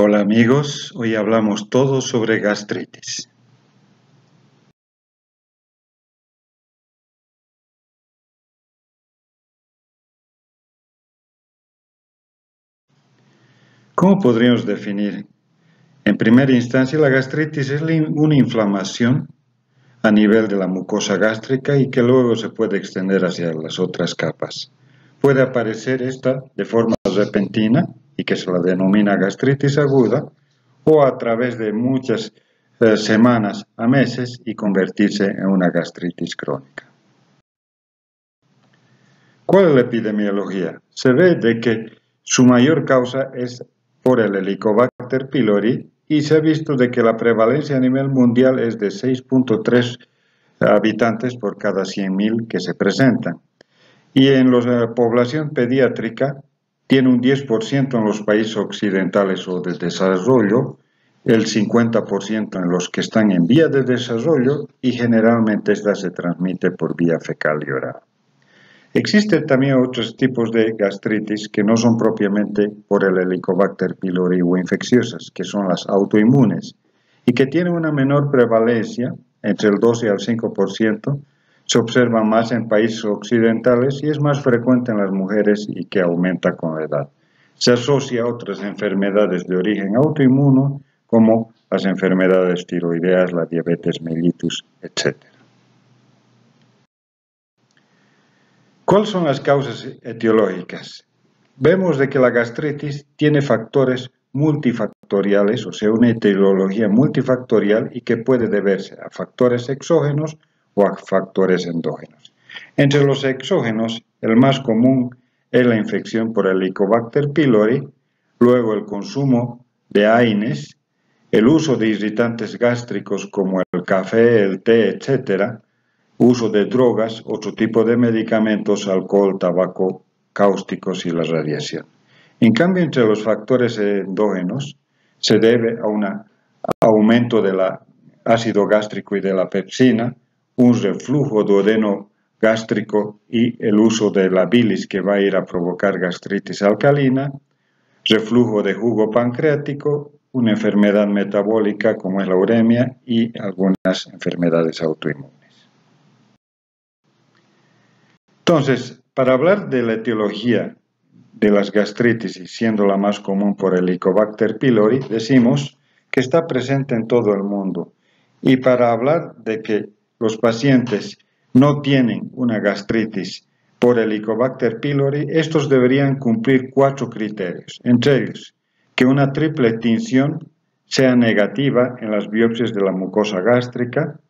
Hola amigos, hoy hablamos todo sobre gastritis. ¿Cómo podríamos definir? En primera instancia, la gastritis es una inflamación a nivel de la mucosa gástrica y que luego se puede extender hacia las otras capas. Puede aparecer esta de forma repentina y que se la denomina gastritis aguda o a través de muchas semanas a meses y convertirse en una gastritis crónica. ¿Cuál es la epidemiología? Se ve de que su mayor causa es por el Helicobacter pylori y se ha visto de que la prevalencia a nivel mundial es de 6.3 habitantes por cada 100.000 que se presentan. Y en la población pediátrica tiene un 10% en los países occidentales o de desarrollo, el 50% en los que están en vía de desarrollo y generalmente esta se transmite por vía fecal y oral. Existen también otros tipos de gastritis que no son propiamente por el Helicobacter pylori o infecciosas, que son las autoinmunes, y que tienen una menor prevalencia, entre el 2 y el 5%, se observa más en países occidentales y es más frecuente en las mujeres y que aumenta con la edad. Se asocia a otras enfermedades de origen autoinmuno, como las enfermedades tiroideas, la diabetes mellitus, etc. ¿Cuáles son las causas etiológicas? Vemos de que la gastritis tiene factores multifactoriales, o sea, una etiología multifactorial y que puede deberse a factores exógenos o a factores endógenos. Entre los exógenos, el más común es la infección por Helicobacter pylori, luego el consumo de AINES, el uso de irritantes gástricos como el café, el té, etc., uso de drogas, otro tipo de medicamentos, alcohol, tabaco, cáusticos y la radiación. En cambio, entre los factores endógenos se debe a un aumento del ácido gástrico y de la pepsina, un reflujo duodeno gástrico y el uso de la bilis que va a ir a provocar gastritis alcalina, reflujo de jugo pancreático, una enfermedad metabólica como es la uremia y algunas enfermedades autoinmunes. Entonces, para hablar de la etiología de las gastritis, siendo la más común por Helicobacter pylori, decimos que está presente en todo el mundo. Y para hablar de que los pacientes no tienen una gastritis por Helicobacter pylori, estos deberían cumplir 4 criterios, entre ellos que una triple tinción sea negativa en las biopsias de la mucosa gástrica,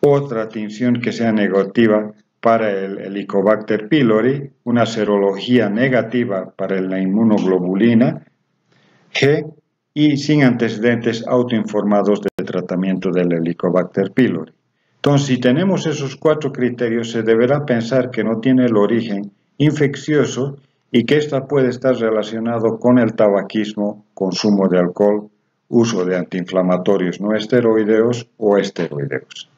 otra tinción que sea negativa para el Helicobacter pylori, una serología negativa para la inmunoglobulina G y sin antecedentes autoinformados de tratamiento del Helicobacter pylori. Entonces, si tenemos esos 4 criterios, se deberá pensar que no tiene el origen infeccioso y que ésta puede estar relacionado con el tabaquismo, consumo de alcohol, uso de antiinflamatorios no esteroideos o esteroideos.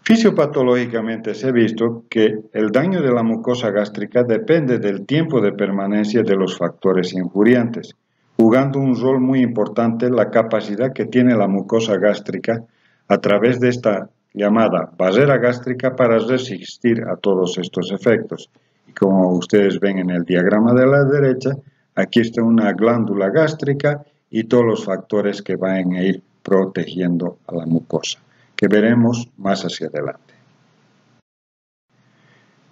Fisiopatológicamente se ha visto que el daño de la mucosa gástrica depende del tiempo de permanencia de los factores injuriantes, jugando un rol muy importante la capacidad que tiene la mucosa gástrica a través de esta llamada barrera gástrica para resistir a todos estos efectos. Y como ustedes ven en el diagrama de la derecha, aquí está una glándula gástrica y todos los factores que van a ir protegiendo a la mucosa, que veremos más hacia adelante.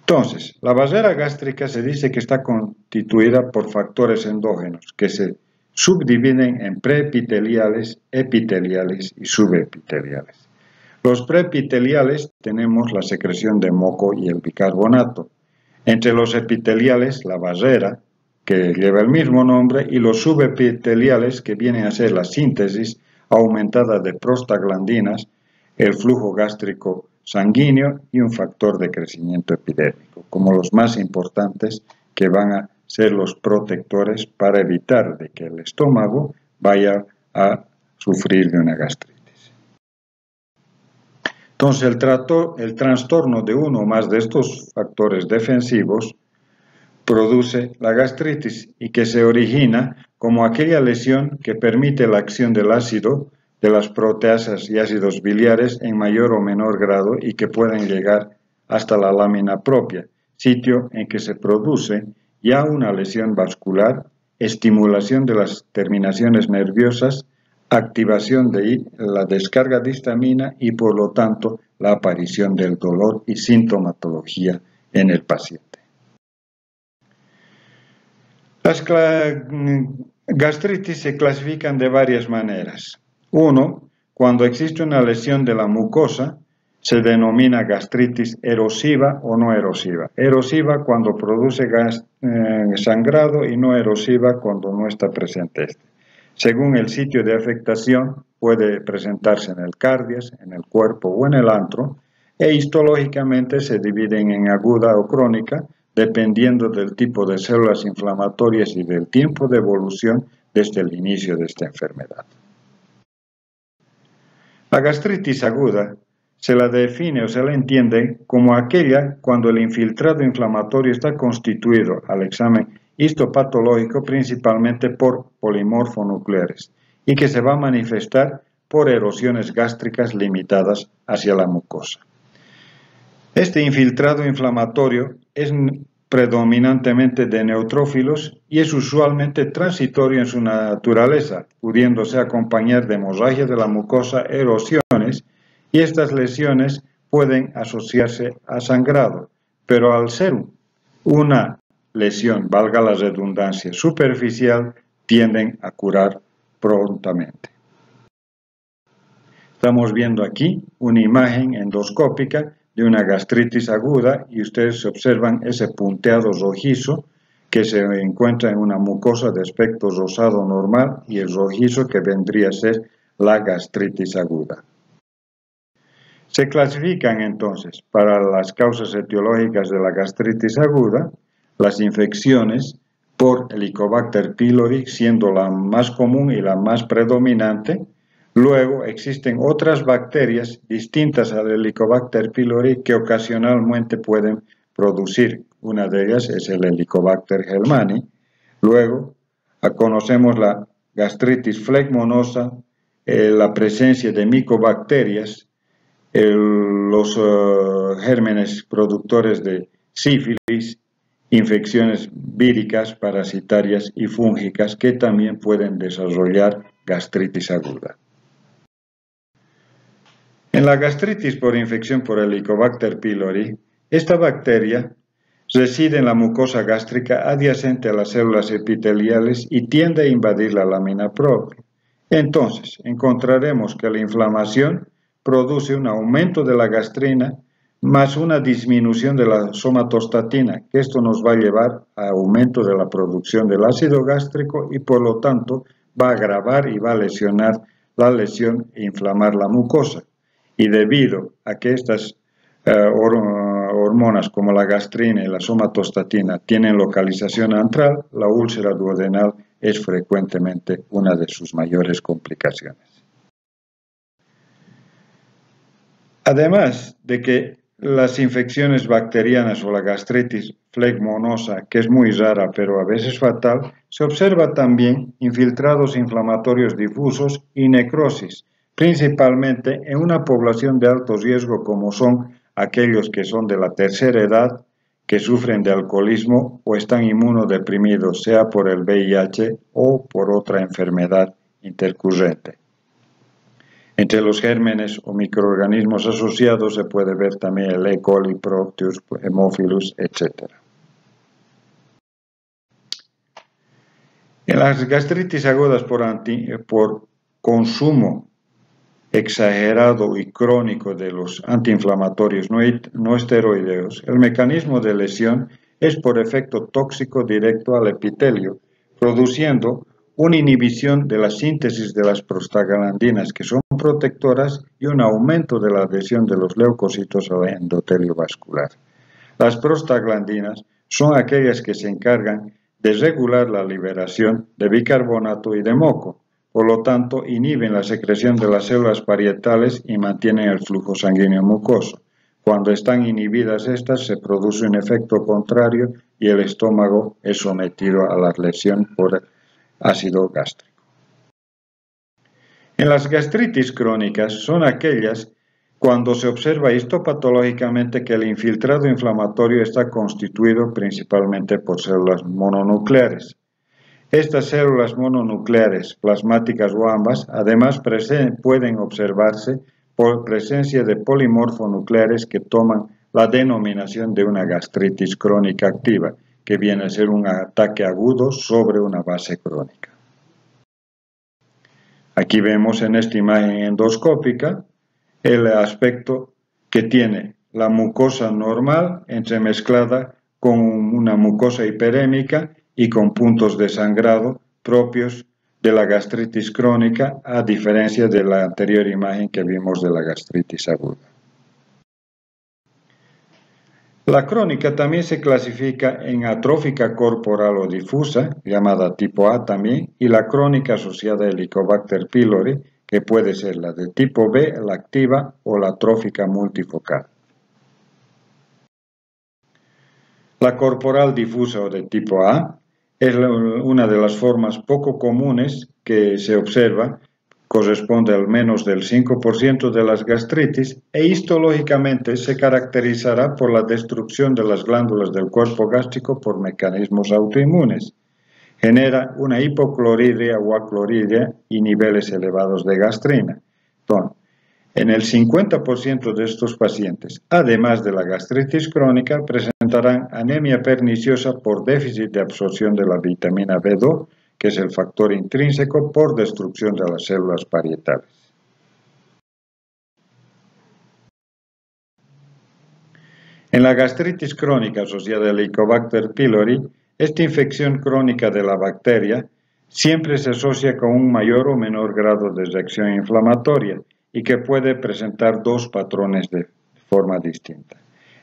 Entonces, la barrera gástrica se dice que está constituida por factores endógenos que se subdividen en preepiteliales, epiteliales y subepiteliales. Los preepiteliales tenemos la secreción de moco y el bicarbonato. Entre los epiteliales, la barrera, que lleva el mismo nombre, y los subepiteliales, que vienen a ser la síntesis aumentada de prostaglandinas, el flujo gástrico sanguíneo y un factor de crecimiento epidérmico, como los más importantes que van a ser los protectores para evitar de que el estómago vaya a sufrir de una gastritis. Entonces, el trastorno de uno o más de estos factores defensivos produce la gastritis y que se origina como aquella lesión que permite la acción del ácido, de las proteasas y ácidos biliares en mayor o menor grado y que pueden llegar hasta la lámina propia, sitio en que se produce ya una lesión vascular, estimulación de las terminaciones nerviosas, activación de la descarga de histamina y por lo tanto la aparición del dolor y sintomatología en el paciente. Las gastritis se clasifican de varias maneras. 1. Cuando existe una lesión de la mucosa, se denomina gastritis erosiva o no erosiva. Erosiva cuando produce sangrado y no erosiva cuando no está presente este. Según el sitio de afectación, puede presentarse en el cardias, en el cuerpo o en el antro, e histológicamente se dividen en aguda o crónica, dependiendo del tipo de células inflamatorias y del tiempo de evolución desde el inicio de esta enfermedad. La gastritis aguda se la define o se la entiende como aquella cuando el infiltrado inflamatorio está constituido al examen histopatológico principalmente por polimorfonucleares y que se va a manifestar por erosiones gástricas limitadas hacia la mucosa. Este infiltrado inflamatorio es predominantemente de neutrófilos y es usualmente transitorio en su naturaleza, pudiéndose acompañar de hemorragia de la mucosa, erosiones, y estas lesiones pueden asociarse a sangrado, pero al ser una lesión, valga la redundancia, superficial, tienden a curar prontamente. Estamos viendo aquí una imagen endoscópica de una gastritis aguda y ustedes observan ese punteado rojizo que se encuentra en una mucosa de aspecto rosado normal y el rojizo que vendría a ser la gastritis aguda. Se clasifican entonces para las causas etiológicas de la gastritis aguda las infecciones por Helicobacter pylori siendo la más común y la más predominante. Luego existen otras bacterias distintas al Helicobacter pylori que ocasionalmente pueden producir. Una de ellas es el Helicobacter helmani. Luego conocemos la gastritis flegmonosa, la presencia de micobacterias, los gérmenes productores de sífilis, infecciones víricas, parasitarias y fúngicas que también pueden desarrollar gastritis aguda. En la gastritis por infección por Helicobacter pylori, esta bacteria reside en la mucosa gástrica adyacente a las células epiteliales y tiende a invadir la lámina propia. Entonces, encontraremos que la inflamación produce un aumento de la gastrina más una disminución de la somatostatina, que esto nos va a llevar a aumento de la producción del ácido gástrico y por lo tanto va a agravar y va a lesionar la lesión e inflamar la mucosa. Y debido a que estas hormonas como la gastrina y la somatostatina tienen localización antral, la úlcera duodenal es frecuentemente una de sus mayores complicaciones. Además de que las infecciones bacterianas o la gastritis flegmonosa, que es muy rara pero a veces fatal, se observa también infiltrados inflamatorios difusos y necrosis, principalmente en una población de alto riesgo como son aquellos que son de la tercera edad, que sufren de alcoholismo o están inmunodeprimidos, sea por el VIH o por otra enfermedad intercurrente. Entre los gérmenes o microorganismos asociados se puede ver también el E. coli, Proteus, Haemophilus, etc. En las gastritis agudas por consumo exagerado y crónico de los antiinflamatorios no esteroideos, el mecanismo de lesión es por efecto tóxico directo al epitelio, produciendo una inhibición de la síntesis de las prostaglandinas que son protectoras y un aumento de la adhesión de los leucocitos al endotelio vascular. Las prostaglandinas son aquellas que se encargan de regular la liberación de bicarbonato y de moco, por lo tanto inhiben la secreción de las células parietales y mantienen el flujo sanguíneo mucoso. Cuando están inhibidas estas se produce un efecto contrario y el estómago es sometido a la lesión por ácido gástrico. En las gastritis crónicas son aquellas cuando se observa histopatológicamente que el infiltrado inflamatorio está constituido principalmente por células mononucleares. Estas células mononucleares, plasmáticas o ambas, además pueden observarse por presencia de polimorfonucleares que toman la denominación de una gastritis crónica activa, que viene a ser un ataque agudo sobre una base crónica. Aquí vemos en esta imagen endoscópica el aspecto que tiene la mucosa normal entremezclada con una mucosa hiperémica y con puntos de sangrado propios de la gastritis crónica, a diferencia de la anterior imagen que vimos de la gastritis aguda. La crónica también se clasifica en atrófica corporal o difusa, llamada tipo A también, y la crónica asociada a Helicobacter pylori, que puede ser la de tipo B, la activa, o la atrófica multifocal. La corporal difusa o de tipo A es una de las formas poco comunes que se observa, corresponde al menos del 5% de las gastritis e histológicamente se caracterizará por la destrucción de las glándulas del cuerpo gástrico por mecanismos autoinmunes. Genera una hipocloridria o acloridria y niveles elevados de gastrina. Entonces, en el 50% de estos pacientes, además de la gastritis crónica, presentarán anemia perniciosa por déficit de absorción de la vitamina B2, que es el factor intrínseco por destrucción de las células parietales. En la gastritis crónica asociada al Helicobacter pylori, esta infección crónica de la bacteria siempre se asocia con un mayor o menor grado de reacción inflamatoria y que puede presentar dos patrones de forma distinta.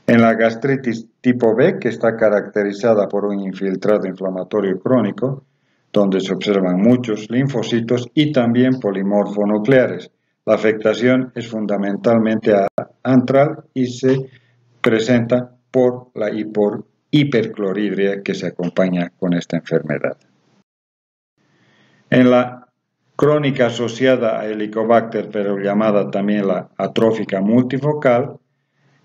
En la gastritis tipo B, que está caracterizada por un infiltrado inflamatorio crónico, donde se observan muchos linfocitos y también polimorfonucleares. La afectación es fundamentalmente antral y se presenta por la hipercloridria que se acompaña con esta enfermedad. En la crónica asociada a Helicobacter, pero llamada también la atrófica multifocal,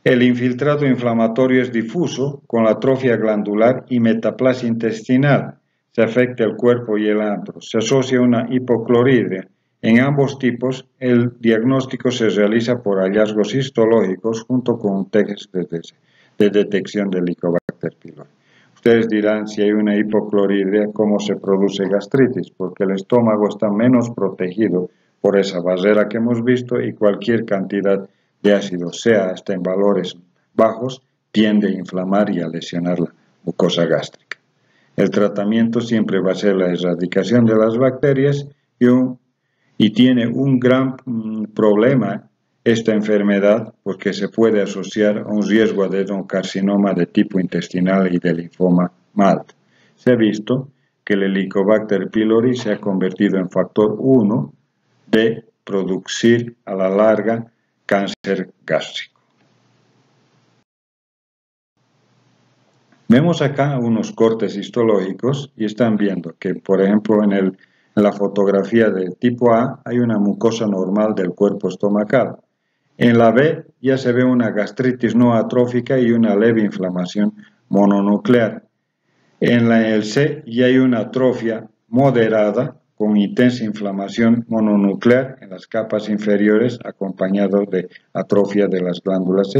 el infiltrado inflamatorio es difuso con la atrofia glandular y metaplasia intestinal. Se afecta el cuerpo y el antro. Se asocia a una hipocloridria. En ambos tipos, el diagnóstico se realiza por hallazgos histológicos junto con un test de detección del Helicobacter pylori. Ustedes dirán, si hay una hipocloridria, ¿cómo se produce gastritis? Porque el estómago está menos protegido por esa barrera que hemos visto y cualquier cantidad de ácido, sea hasta en valores bajos, tiende a inflamar y a lesionar la mucosa gástrica. El tratamiento siempre va a ser la erradicación de las bacterias y tiene un gran problema esta enfermedad porque se puede asociar a un riesgo de adenocarcinoma de tipo intestinal y de linfoma MALT. Se ha visto que el Helicobacter pylori se ha convertido en factor 1 de producir a la larga cáncer gástrico. Vemos acá unos cortes histológicos y están viendo que, por ejemplo, en la fotografía de tipo A hay una mucosa normal del cuerpo estomacal. En la B ya se ve una gastritis no atrófica y una leve inflamación mononuclear. En el C ya hay una atrofia moderada con intensa inflamación mononuclear en las capas inferiores, acompañado de atrofia de las glándulas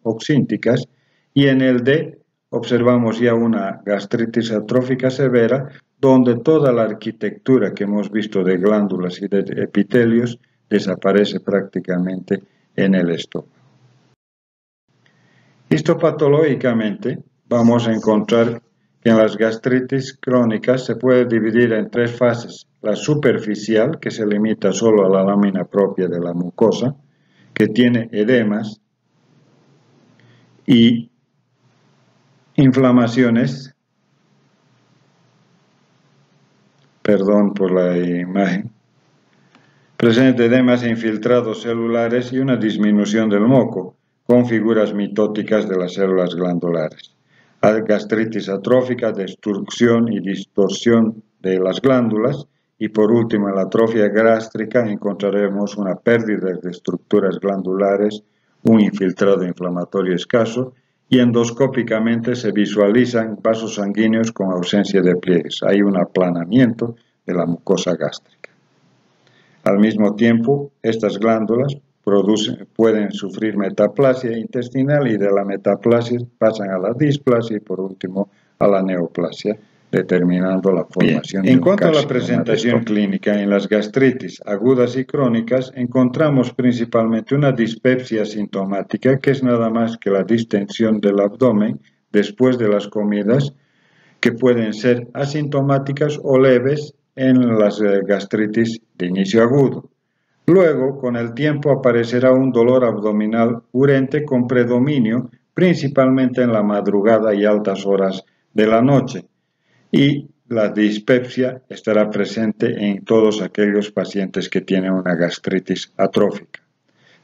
oxínticas, y en el D observamos ya una gastritis atrófica severa, donde toda la arquitectura que hemos visto de glándulas y de epitelios desaparece prácticamente en el estómago. Histopatológicamente vamos a encontrar que en las gastritis crónicas se puede dividir en tres fases: la superficial, que se limita solo a la lámina propia de la mucosa, que tiene edemas y inflamaciones, perdón por la imagen, presenta edemas e infiltrados celulares y una disminución del moco, con figuras mitóticas de las células glandulares. gastritis atrófica, destrucción y distorsión de las glándulas, y por último, en la atrofia gástrica encontraremos una pérdida de estructuras glandulares, un infiltrado inflamatorio escaso, y endoscópicamente se visualizan vasos sanguíneos con ausencia de pliegues. Hay un aplanamiento de la mucosa gástrica. Al mismo tiempo, estas glándulas pueden sufrir metaplasia intestinal, y de la metaplasia pasan a la displasia y por último a la neoplasia, determinando la formación de un carcinoma. En cuanto a la presentación clínica, en las gastritis agudas y crónicas encontramos principalmente una dispepsia sintomática, que es nada más que la distensión del abdomen después de las comidas, que pueden ser asintomáticas o leves en las gastritis de inicio agudo. Luego, con el tiempo, aparecerá un dolor abdominal urente con predominio principalmente en la madrugada y altas horas de la noche, y la dispepsia estará presente en todos aquellos pacientes que tienen una gastritis atrófica.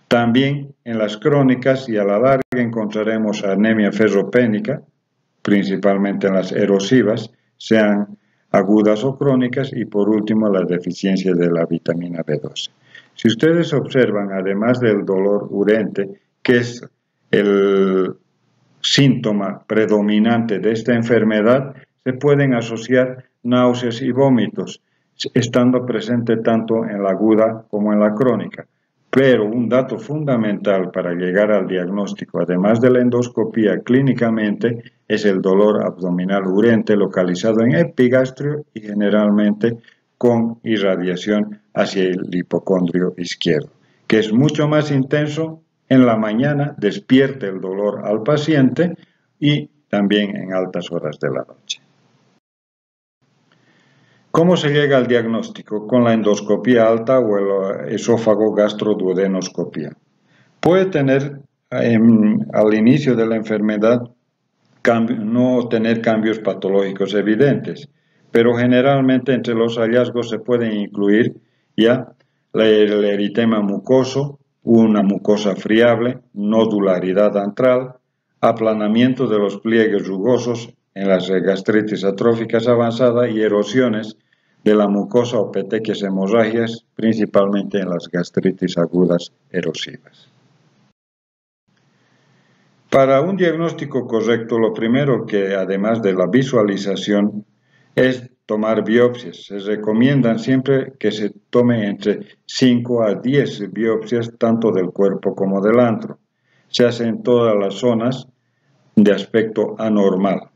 También en las crónicas y a la larga encontraremos anemia ferropénica, principalmente en las erosivas, sean agudas o crónicas, y por último la deficiencia de la vitamina B12. Si ustedes observan, además del dolor urente, que es el síntoma predominante de esta enfermedad, se pueden asociar náuseas y vómitos, estando presente tanto en la aguda como en la crónica. Pero un dato fundamental para llegar al diagnóstico, además de la endoscopía clínicamente, es el dolor abdominal urente localizado en epigastrio y generalmente con irradiación hacia el hipocondrio izquierdo, que es mucho más intenso en la mañana, despierta el dolor al paciente, y también en altas horas de la noche. ¿Cómo se llega al diagnóstico? Con la endoscopía alta o el esófago gastroduodenoscopía. Puede tener al inicio de la enfermedad no tener cambios patológicos evidentes, pero generalmente entre los hallazgos se pueden incluir ya el eritema mucoso, una mucosa friable, nodularidad antral, aplanamiento de los pliegues rugosos en las gastritis atróficas avanzada y erosiones de la mucosa o petequias hemorrágicas, principalmente en las gastritis agudas erosivas. Para un diagnóstico correcto, lo primero que, además de la visualización, es tomar biopsias. Se recomiendan siempre que se tome entre 5 a 10 biopsias, tanto del cuerpo como del antro. Se hace en todas las zonas de aspecto anormal,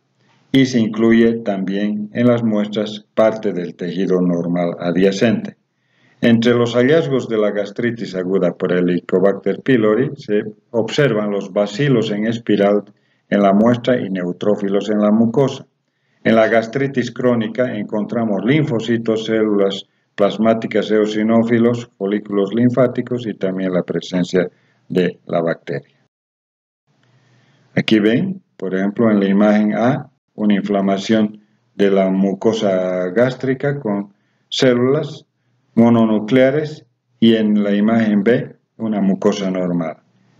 y se incluye también en las muestras parte del tejido normal adyacente. Entre los hallazgos de la gastritis aguda por Helicobacter pylori se observan los bacilos en espiral en la muestra y neutrófilos en la mucosa. En la gastritis crónica encontramos linfocitos, células plasmáticas eosinófilos, folículos linfáticos y también la presencia de la bacteria. Aquí ven, por ejemplo, en la imagen A, una inflamación de la mucosa gástrica con células mononucleares, y en la imagen B, una mucosa normal.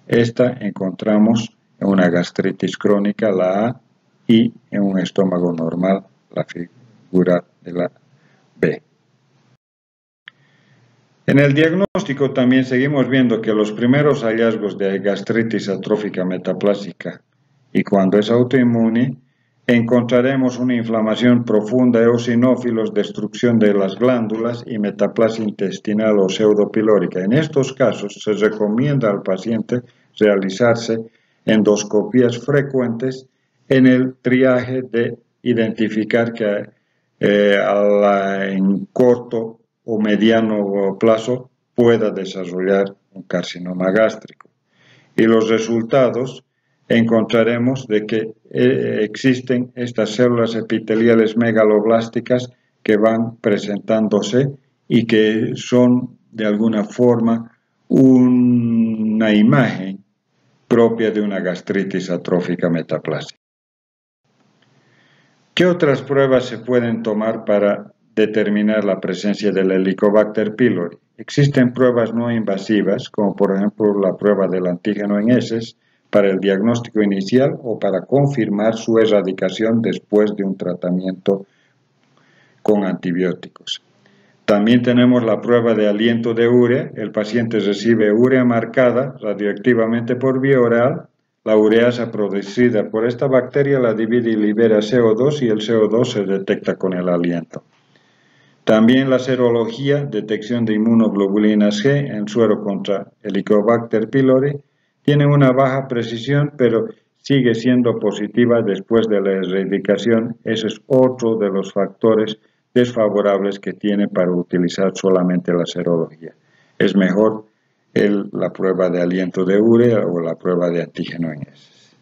Esta encontramos en una gastritis crónica, la A, y en un estómago normal, la figura de la B. En el diagnóstico también seguimos viendo que los primeros hallazgos de gastritis atrófica metaplásica, y cuando es autoinmune, encontraremos una inflamación profunda, eosinófilos, destrucción de las glándulas y metaplasia intestinal o pseudopilórica. En estos casos se recomienda al paciente realizarse endoscopías frecuentes en el triaje de identificar que en corto o mediano plazo pueda desarrollar un carcinoma gástrico. Y los resultados encontraremos de que existen estas células epiteliales megaloblásticas que van presentándose y que son de alguna forma una imagen propia de una gastritis atrófica metaplásica. ¿Qué otras pruebas se pueden tomar para determinar la presencia del Helicobacter pylori? Existen pruebas no invasivas, como por ejemplo la prueba del antígeno en heces, para el diagnóstico inicial o para confirmar su erradicación después de un tratamiento con antibióticos. También tenemos la prueba de aliento de urea. El paciente recibe urea marcada radioactivamente por vía oral. La ureasa producida por esta bacteria la divide y libera CO2 y el CO2 se detecta con el aliento. También la serología, detección de inmunoglobulinas G en suero contra Helicobacter pylori, tiene una baja precisión, pero sigue siendo positiva después de la erradicación. Ese es otro de los factores desfavorables que tiene para utilizar solamente la serología. Es mejor la prueba de aliento de urea o la prueba de antígeno en heces.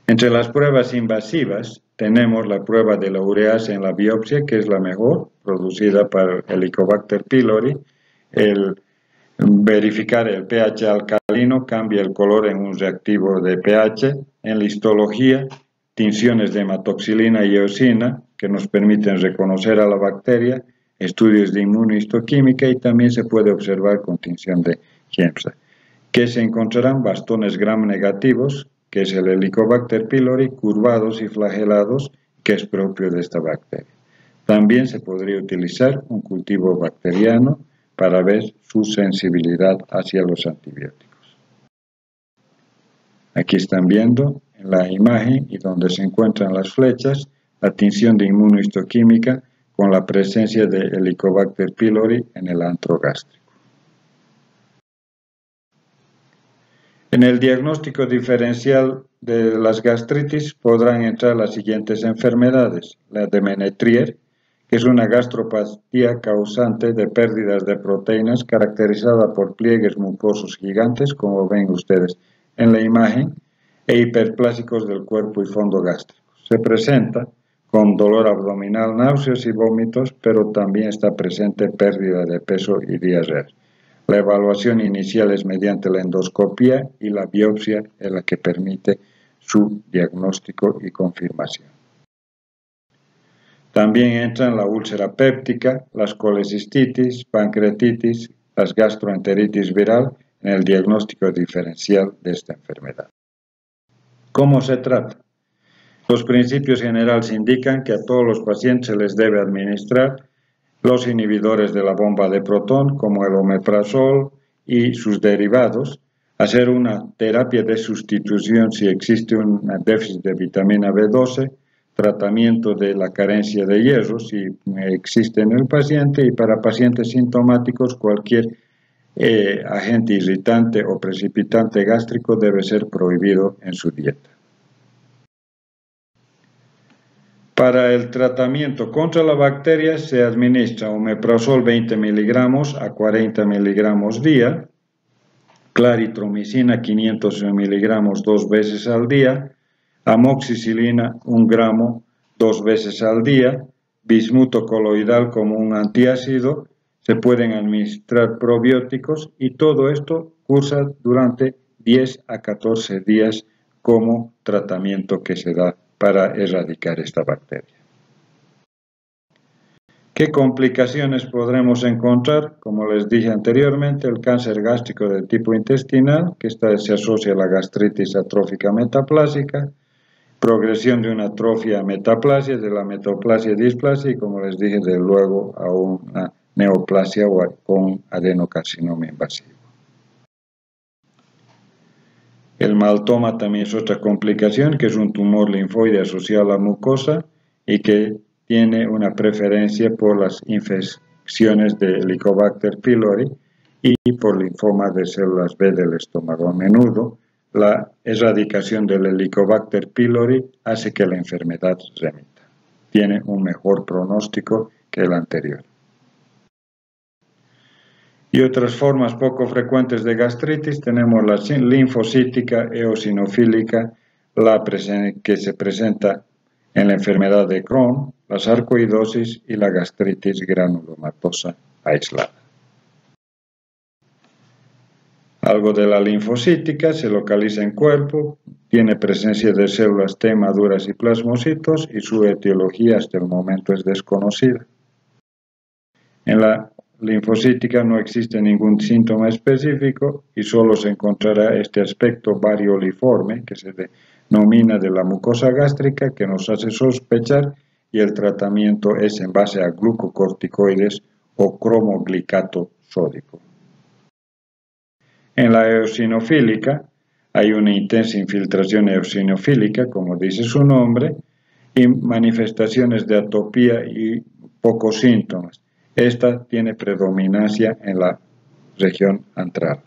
Entre las pruebas invasivas tenemos la prueba de la ureasa en la biopsia, que es la mejor, producida por Helicobacter pylori. Verificar el pH alcalino cambia el color en un reactivo de pH. En la histología, tinciones de hematoxilina y eosina que nos permiten reconocer a la bacteria, estudios de inmunohistoquímica y también se puede observar con tinción de Giemsa. Que se encontrarán bastones gram negativos, que es el Helicobacter pylori, curvados y flagelados, que es propio de esta bacteria. También se podría utilizar un cultivo bacteriano para ver su sensibilidad hacia los antibióticos. Aquí están viendo en la imagen y donde se encuentran las flechas, la tinción de inmunohistoquímica con la presencia de Helicobacter pylori en el antro gástrico. En el diagnóstico diferencial de las gastritis podrán entrar las siguientes enfermedades: la de Menetrier, que es una gastropatía causante de pérdidas de proteínas caracterizada por pliegues mucosos gigantes, como ven ustedes en la imagen, e hiperplásicos del cuerpo y fondo gástrico. Se presenta con dolor abdominal, náuseas y vómitos, pero también está presente pérdida de peso y diarrea. La evaluación inicial es mediante la endoscopia y la biopsia es la que permite su diagnóstico y confirmación. También entran la úlcera péptica, las colecistitis, pancreatitis, las gastroenteritis viral en el diagnóstico diferencial de esta enfermedad. ¿Cómo se trata? Los principios generales indican que a todos los pacientes se les debe administrar los inhibidores de la bomba de protón, como el omeprazol y sus derivados, hacer una terapia de sustitución si existe un déficit de vitamina B12, tratamiento de la carencia de hierro si existe en el paciente, y para pacientes sintomáticos cualquier agente irritante o precipitante gástrico debe ser prohibido en su dieta. Para el tratamiento contra la bacteria se administra omeprazol 20 miligramos a 40 miligramos día, claritromicina 500 miligramos 2 veces al día, amoxicilina 1 gramo 2 veces al día, bismuto coloidal como un antiácido, se pueden administrar probióticos y todo esto cursa durante 10 a 14 días como tratamiento que se da para erradicar esta bacteria. ¿Qué complicaciones podremos encontrar? Como les dije anteriormente, el cáncer gástrico de tipo intestinal, que se asocia a la gastritis atrófica metaplásica, progresión de una atrofia a metaplasia, de la metaplasia a displasia y, como les dije, de luego a una neoplasia o con adenocarcinoma invasivo. El maltoma también es otra complicación, que es un tumor linfoide asociado a la mucosa y que tiene una preferencia por las infecciones de Helicobacter pylori y por linfoma de células B del estómago. A menudo, la erradicación del Helicobacter pylori hace que la enfermedad remita. Tiene un mejor pronóstico que el anterior. Y otras formas poco frecuentes de gastritis tenemos la linfocítica, eosinofílica, que se presenta en la enfermedad de Crohn, la sarcoidosis y la gastritis granulomatosa aislada. Algo de la linfocítica se localiza en cuerpo, tiene presencia de células T maduras y plasmocitos y su etiología hasta el momento es desconocida. En la linfocítica no existe ningún síntoma específico y solo se encontrará este aspecto varioliforme que se denomina de la mucosa gástrica que nos hace sospechar y el tratamiento es en base a glucocorticoides o cromoglicato sódico. En la eosinofílica hay una intensa infiltración eosinofílica, como dice su nombre, y manifestaciones de atopía y pocos síntomas. Esta tiene predominancia en la región antral.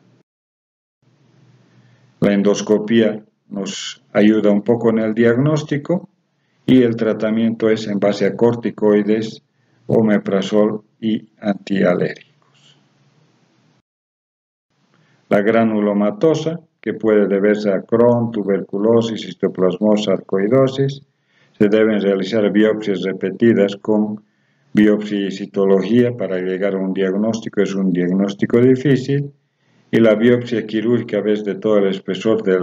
La endoscopía nos ayuda un poco en el diagnóstico y el tratamiento es en base a corticoides, omeprazol y antialérgicos. La granulomatosa, que puede deberse a Crohn, tuberculosis, histoplasmosis, sarcoidosis, se deben realizar biopsias repetidas con biopsia y citología para llegar a un diagnóstico. Es un diagnóstico difícil y la biopsia quirúrgica a veces de todo el espesor de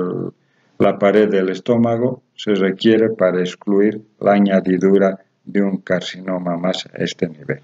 la pared del estómago se requiere para excluir la añadidura de un carcinoma más a este nivel.